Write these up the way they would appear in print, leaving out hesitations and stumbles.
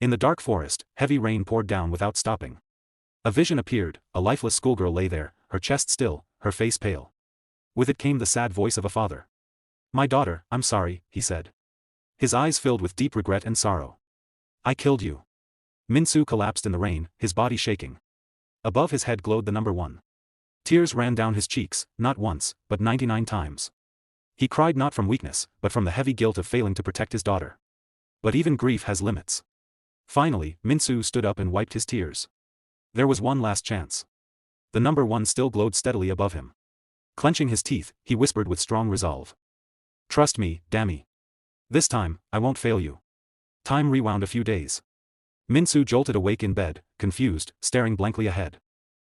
In the dark forest, heavy rain poured down without stopping. A vision appeared, a lifeless schoolgirl lay there, her chest still, her face pale. With it came the sad voice of a father. "My daughter, I'm sorry," he said. His eyes filled with deep regret and sorrow. "I killed you." Minsu collapsed in the rain, his body shaking. Above his head glowed the number 1. Tears ran down his cheeks, not once, but 99 times. He cried not from weakness, but from the heavy guilt of failing to protect his daughter. But even grief has limits. Finally, Minsu stood up and wiped his tears. There was one last chance. The number 1 still glowed steadily above him. Clenching his teeth, he whispered with strong resolve. "Trust me, Dammy. This time, I won't fail you." Time rewound a few days. Minsu jolted awake in bed, confused, staring blankly ahead.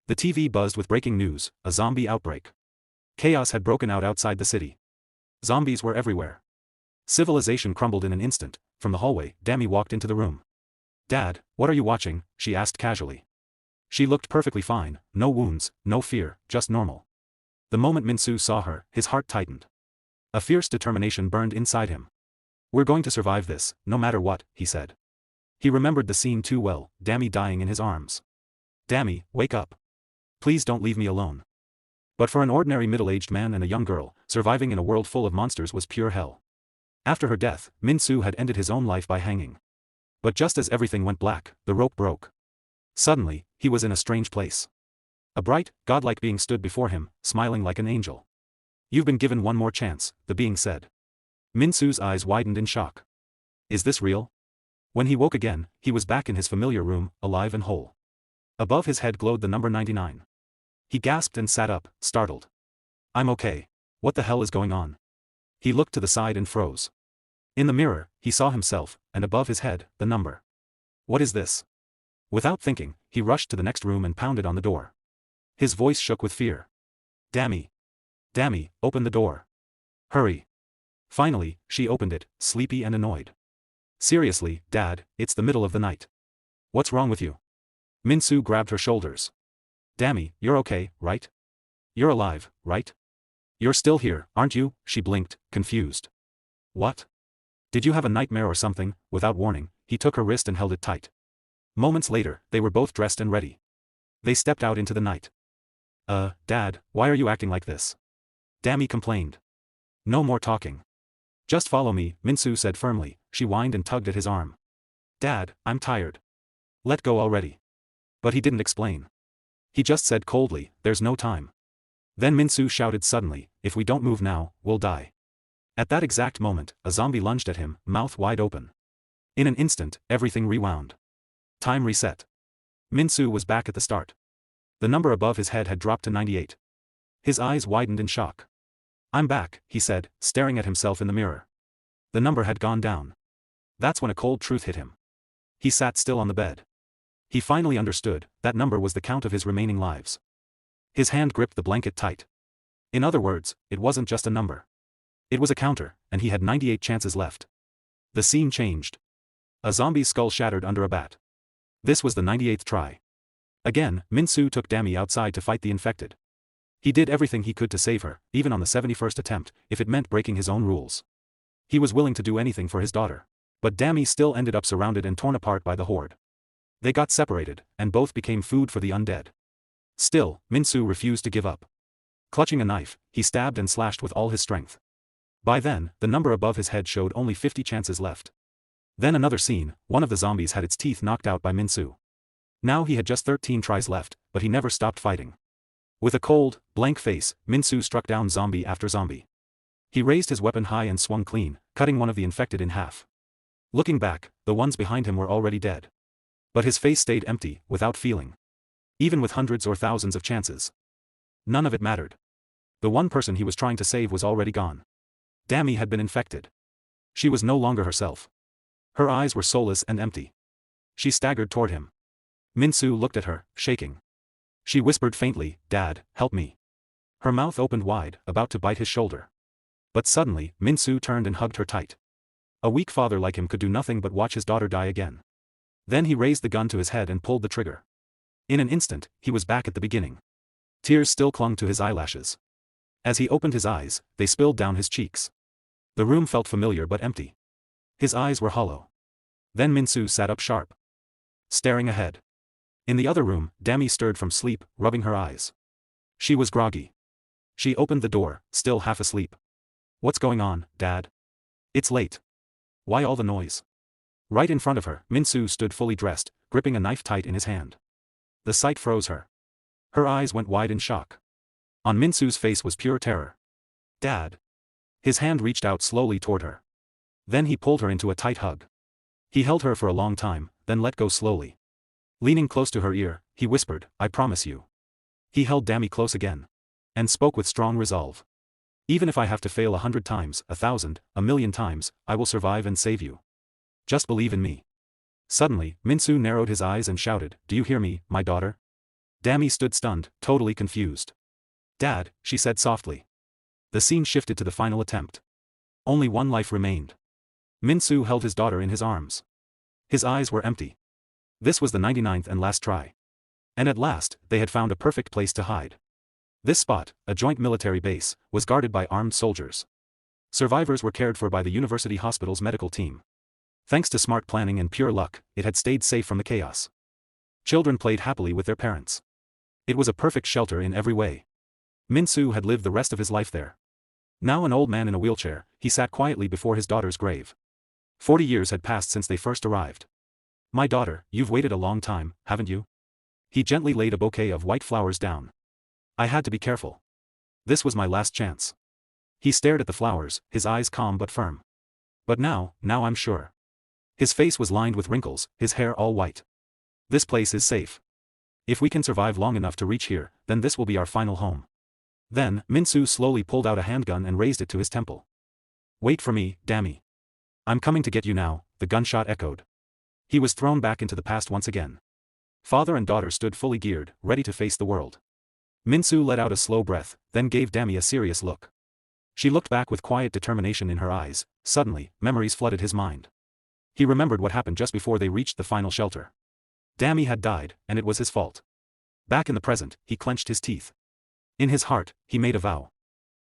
The TV buzzed with breaking news, a zombie outbreak. Chaos had broken out outside the city. Zombies were everywhere. Civilization crumbled in an instant. From the hallway, Dammy walked into the room. "Dad, what are you watching?" she asked casually. She looked perfectly fine, no wounds, no fear, just normal. The moment Minsu saw her, his heart tightened. A fierce determination burned inside him. "We're going to survive this, no matter what," he said. He remembered the scene too well, Dammy dying in his arms. "Dammy, wake up. Please don't leave me alone." But for an ordinary middle-aged man and a young girl, surviving in a world full of monsters was pure hell. After her death, Minsu had ended his own life by hanging. But just as everything went black, the rope broke. Suddenly, he was in a strange place. A bright, godlike being stood before him, smiling like an angel. "You've been given one more chance," the being said. Minsu's eyes widened in shock. Is this real? When he woke again, he was back in his familiar room, alive and whole. Above his head glowed the number 99. He gasped and sat up, startled. "I'm okay. What the hell is going on?" He looked to the side and froze. In the mirror, he saw himself, and above his head, the number. "What is this?" Without thinking, he rushed to the next room and pounded on the door. His voice shook with fear. "Dammy. Dammy, open the door. Hurry." Finally, she opened it, sleepy and annoyed. "Seriously, Dad, it's the middle of the night. What's wrong with you?" Minsu grabbed her shoulders. "Dammy, you're okay, right? You're alive, right? You're still here, aren't you?" She blinked, confused. "What? Did you have a nightmare or something?" Without warning, he took her wrist and held it tight. Moments later, they were both dressed and ready. They stepped out into the night. Dad, why are you acting like this?" Dammy complained. "No more talking. Just follow me," Minsu said firmly. She whined and tugged at his arm. "Dad, I'm tired. Let go already." But he didn't explain. He just said coldly, "There's no time." Then Minsu shouted suddenly, "If we don't move now, we'll die." At that exact moment, a zombie lunged at him, mouth wide open. In an instant, everything rewound. Time reset. Minsu was back at the start. The number above his head had dropped to 98. His eyes widened in shock. "I'm back," he said, staring at himself in the mirror. The number had gone down. That's when a cold truth hit him. He sat still on the bed. He finally understood, that number was the count of his remaining lives. His hand gripped the blanket tight. In other words, it wasn't just a number. It was a counter, and he had 98 chances left. The scene changed. A zombie's skull shattered under a bat. This was the 98th try. Again, Minsu took Dammy outside to fight the infected. He did everything he could to save her, even on the 71st attempt, if it meant breaking his own rules. He was willing to do anything for his daughter. But Dammy still ended up surrounded and torn apart by the horde. They got separated, and both became food for the undead. Still, Minsu refused to give up. Clutching a knife, he stabbed and slashed with all his strength. By then, the number above his head showed only 50 chances left. Then another scene, one of the zombies had its teeth knocked out by Minsu. Now he had just 13 tries left, but he never stopped fighting. With a cold, blank face, Minsu struck down zombie after zombie. He raised his weapon high and swung clean, cutting one of the infected in half. Looking back, the ones behind him were already dead. But his face stayed empty, without feeling. Even with hundreds or thousands of chances. None of it mattered. The one person he was trying to save was already gone. Dammy had been infected. She was no longer herself. Her eyes were soulless and empty. She staggered toward him. Minsu looked at her, shaking. She whispered faintly, "Dad, help me." Her mouth opened wide, about to bite his shoulder. But suddenly, Minsu turned and hugged her tight. A weak father like him could do nothing but watch his daughter die again. Then he raised the gun to his head and pulled the trigger. In an instant, he was back at the beginning. Tears still clung to his eyelashes. As he opened his eyes, they spilled down his cheeks. The room felt familiar but empty. His eyes were hollow. Then Minsu sat up sharp, staring ahead. In the other room, Dami stirred from sleep, rubbing her eyes. She was groggy. She opened the door, still half asleep. What's going on, Dad? It's late. Why all the noise? Right in front of her, Minsu stood fully dressed, gripping a knife tight in his hand. The sight froze her. Her eyes went wide in shock. On Minsu's face was pure terror. Dad. His hand reached out slowly toward her. Then he pulled her into a tight hug. He held her for a long time, then let go slowly. Leaning close to her ear, he whispered, I promise you. He held Dami close again. And spoke with strong resolve. Even if I have to fail 100 times, 1,000, 1,000,000 times, I will survive and save you. Just believe in me. Suddenly, Minsu narrowed his eyes and shouted, Do you hear me, my daughter? Dami stood stunned, totally confused. Dad, she said softly. The scene shifted to the final attempt. Only one life remained. Minsu held his daughter in his arms. His eyes were empty. This was the 99th and last try. And at last, they had found a perfect place to hide. This spot, a joint military base, was guarded by armed soldiers. Survivors were cared for by the university hospital's medical team. Thanks to smart planning and pure luck, it had stayed safe from the chaos. Children played happily with their parents. It was a perfect shelter in every way. Minsu had lived the rest of his life there. Now an old man in a wheelchair, he sat quietly before his daughter's grave. 40 years had passed since they first arrived. My daughter, you've waited a long time, haven't you? He gently laid a bouquet of white flowers down. I had to be careful. This was my last chance. He stared at the flowers, his eyes calm but firm. But now I'm sure. His face was lined with wrinkles, his hair all white. This place is safe. If we can survive long enough to reach here, then this will be our final home. Then, Minsu slowly pulled out a handgun and raised it to his temple. Wait for me, Dami. I'm coming to get you now, the gunshot echoed. He was thrown back into the past once again. Father and daughter stood fully geared, ready to face the world. Minsu let out a slow breath, then gave Dami a serious look. She looked back with quiet determination in her eyes. Suddenly, memories flooded his mind. He remembered what happened just before they reached the final shelter. Dami had died, and it was his fault. Back in the present, he clenched his teeth. In his heart, he made a vow.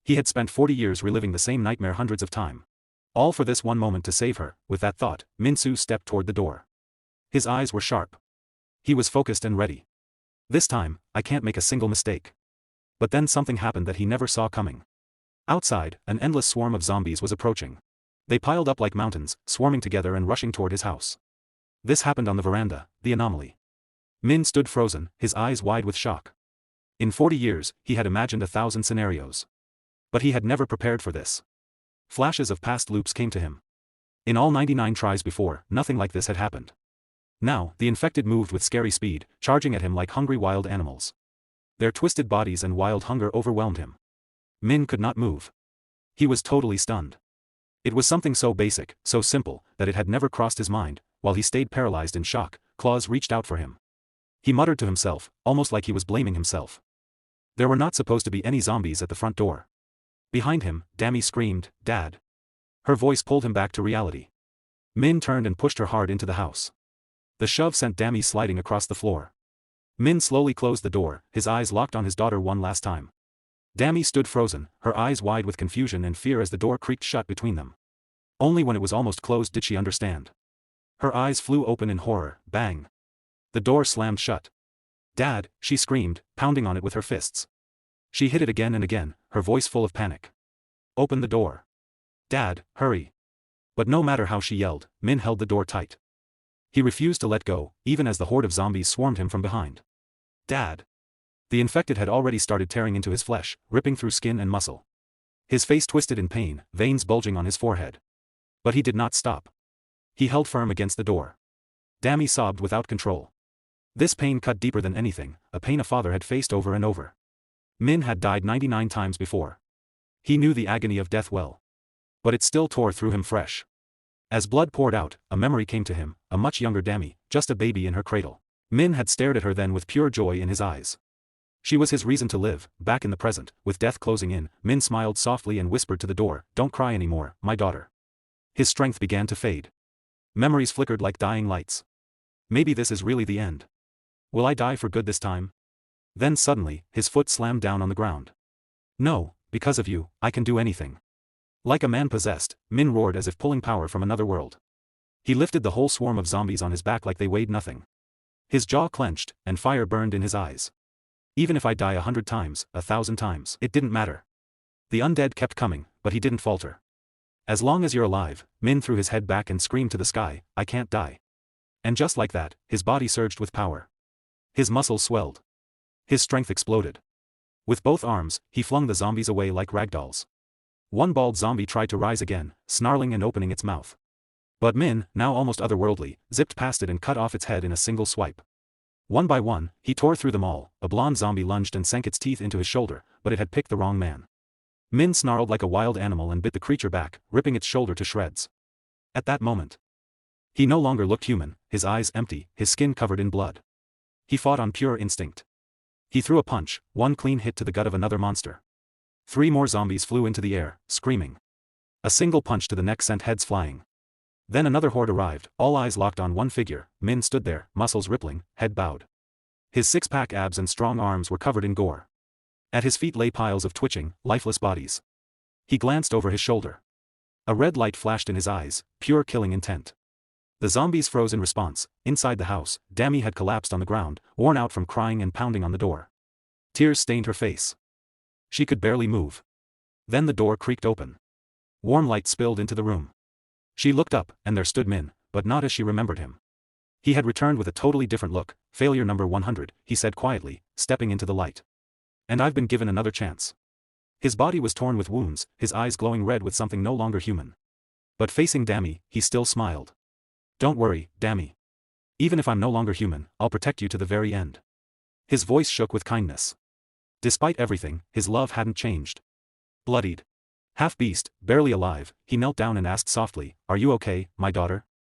He had spent 40 years reliving the same nightmare hundreds of times. All for this one moment to save her. With that thought, Minsu stepped toward the door. His eyes were sharp. He was focused and ready. This time, I can't make a single mistake. But then something happened that he never saw coming. Outside, an endless swarm of zombies was approaching. They piled up like mountains, swarming together and rushing toward his house. This happened on the veranda, the anomaly. Min stood frozen, his eyes wide with shock. In 40 years, he had imagined 1,000 scenarios. But he had never prepared for this. Flashes of past loops came to him. In all 99 tries before, nothing like this had happened. Now, the infected moved with scary speed, charging at him like hungry wild animals. Their twisted bodies and wild hunger overwhelmed him. Min could not move. He was totally stunned. It was something so basic, so simple, that it had never crossed his mind. While he stayed paralyzed in shock, claws reached out for him. He muttered to himself, almost like he was blaming himself. There were not supposed to be any zombies at the front door. Behind him, Dami screamed, Dad. Her voice pulled him back to reality. Min turned and pushed her hard into the house. The shove sent Dami sliding across the floor. Min slowly closed the door, his eyes locked on his daughter one last time. Dami stood frozen, her eyes wide with confusion and fear as the door creaked shut between them. Only when it was almost closed did she understand. Her eyes flew open in horror, bang. The door slammed shut. Dad, she screamed, pounding on it with her fists. She hit it again and again, her voice full of panic. Open the door. Dad, hurry. But no matter how she yelled, Min held the door tight. He refused to let go, even as the horde of zombies swarmed him from behind. Dad. The infected had already started tearing into his flesh, ripping through skin and muscle. His face twisted in pain, veins bulging on his forehead. But he did not stop. He held firm against the door. Dami sobbed without control. This pain cut deeper than anything, a pain a father had faced over and over. Min had died 99 times before. He knew the agony of death well. But it still tore through him fresh. As blood poured out, a memory came to him, a much younger Dami, just a baby in her cradle. Min had stared at her then with pure joy in his eyes. She was his reason to live. Back in the present, with death closing in, Min smiled softly and whispered to the door, Don't cry anymore, my daughter. His strength began to fade. Memories flickered like dying lights. Maybe this is really the end. Will I die for good this time? Then suddenly, his foot slammed down on the ground. No, because of you, I can do anything. Like a man possessed, Min roared as if pulling power from another world. He lifted the whole swarm of zombies on his back like they weighed nothing. His jaw clenched, and fire burned in his eyes. Even if I die 100 times, 1,000 times, it didn't matter. The undead kept coming, but he didn't falter. As long as you're alive, Min threw his head back and screamed to the sky, I can't die. And just like that, his body surged with power. His muscles swelled. His strength exploded. With both arms, he flung the zombies away like ragdolls. One bald zombie tried to rise again, snarling and opening its mouth. But Min, now almost otherworldly, zipped past it and cut off its head in a single swipe. One by one, he tore through them all. A blonde zombie lunged and sank its teeth into his shoulder, but it had picked the wrong man. Min snarled like a wild animal and bit the creature back, ripping its shoulder to shreds. At that moment, he no longer looked human, his eyes empty, his skin covered in blood. He fought on pure instinct. He threw a punch, one clean hit to the gut of another monster. 3 more zombies flew into the air, screaming. A single punch to the neck sent heads flying. Then another horde arrived, all eyes locked on one figure. Min stood there, muscles rippling, head bowed. His six-pack abs and strong arms were covered in gore. At his feet lay piles of twitching, lifeless bodies. He glanced over his shoulder. A red light flashed in his eyes, pure killing intent. The zombies froze in response. Inside the house, Dami had collapsed on the ground, worn out from crying and pounding on the door. Tears stained her face. She could barely move. Then the door creaked open. Warm light spilled into the room. She looked up, and there stood Min, but not as she remembered him. He had returned with a totally different look. Failure number 100, he said quietly, stepping into the light. And I've been given another chance. His body was torn with wounds, his eyes glowing red with something no longer human. But facing Dami, he still smiled. Don't worry, Dami. Even if I'm no longer human, I'll protect you to the very end. His voice shook with kindness. Despite everything, his love hadn't changed. Bloodied, half-beast, barely alive, he knelt down and asked softly, Are you okay, my daughter?